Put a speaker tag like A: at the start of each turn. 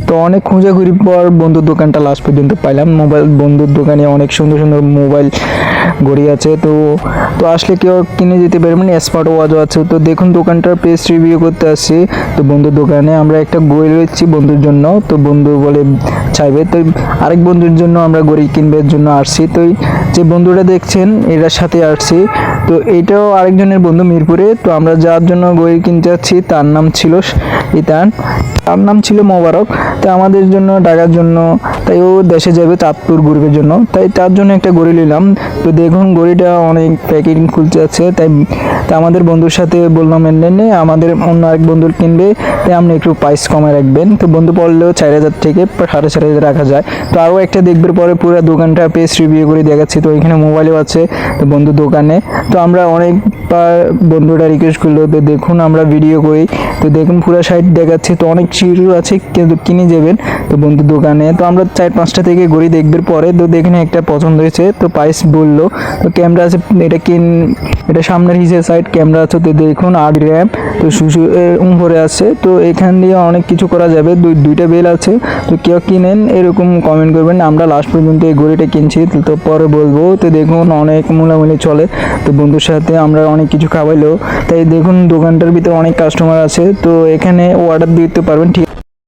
A: তো অনেক খোঁজাখুঁজির পর বন্ধুর দোকানটা লাস্ট পর্যন্ত পাইলাম। মোবাইল বন্ধুর দোকানে অনেক সুন্দর সুন্দর মোবাইল ঘড়ি আছে। তো তো আসলে কেউ কিনে যেতে পারবেন, স্মার্ট ওয়াচও আছে। তো দেখুন দোকানটার পেজ রিভিউ করতে আসছি। তো বন্ধুর দোকানে আমরা একটা ঘড়ি রয়েছি বন্ধুর জন্য, তো বন্ধু বলে চাইবে, তো আরেক বন্ধুর জন্য আমরা ঘড়ি কিনবার জন্য আসছি। তো যে বন্ধুটা দেখছেন এটার সাথে আসছি। তো এইটাও আরেকজনের বন্ধু মিরপুরে। তো আমরা যার জন্য ঘড়ি কিনতে যাচ্ছি তার নাম ছিল ইতান, তার নাম ছিল মোবারক। তাই আমাদের জন্য ঢাকার জন্য, তাই ও দেশে যাবে চাঁদপুর ঘুরবের জন্য, তাই তার জন্য একটা ঘড়ি নিলাম। তো দেখুন ঘড়িটা অনেক প্যাকেটিং খুলতে আছে। তাই আমাদের বন্ধুর সাথে বললাম এনে আমাদের অন্য আরেক বন্ধুর কিনবে, তাই আপনি একটু প্রাইস কমে রাখবেন। তো বন্ধু পড়লেও 4,000 থেকে 4,500 রাখা যায়। তো আরও একটা দেখবার পরে পুরো দোকানটা পেজ রিভিউ করে দেখাচ্ছি। তো এখানে মোবাইলও আছে তো বন্ধু দোকানে। তো আমরা অনেকবার বন্ধুরা রিকোয়েস্ট করলো, তো দেখুন আমরা ভিডিও করি। তো দেখুন পুরো সাইড দেখাচ্ছি। তো অনেক চিরু আছে কিন্তু কিনে যাবেন তো বন্ধু দোকানে। তো আমরা 4-5টা থেকে ঘড়ি দেখবার পরে তো দেখেন একটা পছন্দ হয়েছে, তো প্রাইস বললো। তো ক্যামেরা আছে, এটা সামনের হিসেবে সাইড ক্যামেরা আছে। তো দেখুন 8 RAM, তো সুসু উপরে আছে। তো এখান দিয়ে অনেক কিছু করা যাবে। দুইটা বেল আছে। তো কেউ কিনেন এরকম কমেন্ট করবেন। আমরা লাস্ট পর্যন্ত এই ঘড়িটা কিনছি, তো পরে বলবো। তো দেখুন অনেক মূলামূলি চলে। তো বন্ধুর সাথে আমরা অনেক কিছু খাওয়াইলো। তাই দেখুন দোকানটার ভিতরে অনেক কাস্টমার আছে। তো এখানে অর্ডার দিতে পারবেন, ঠিক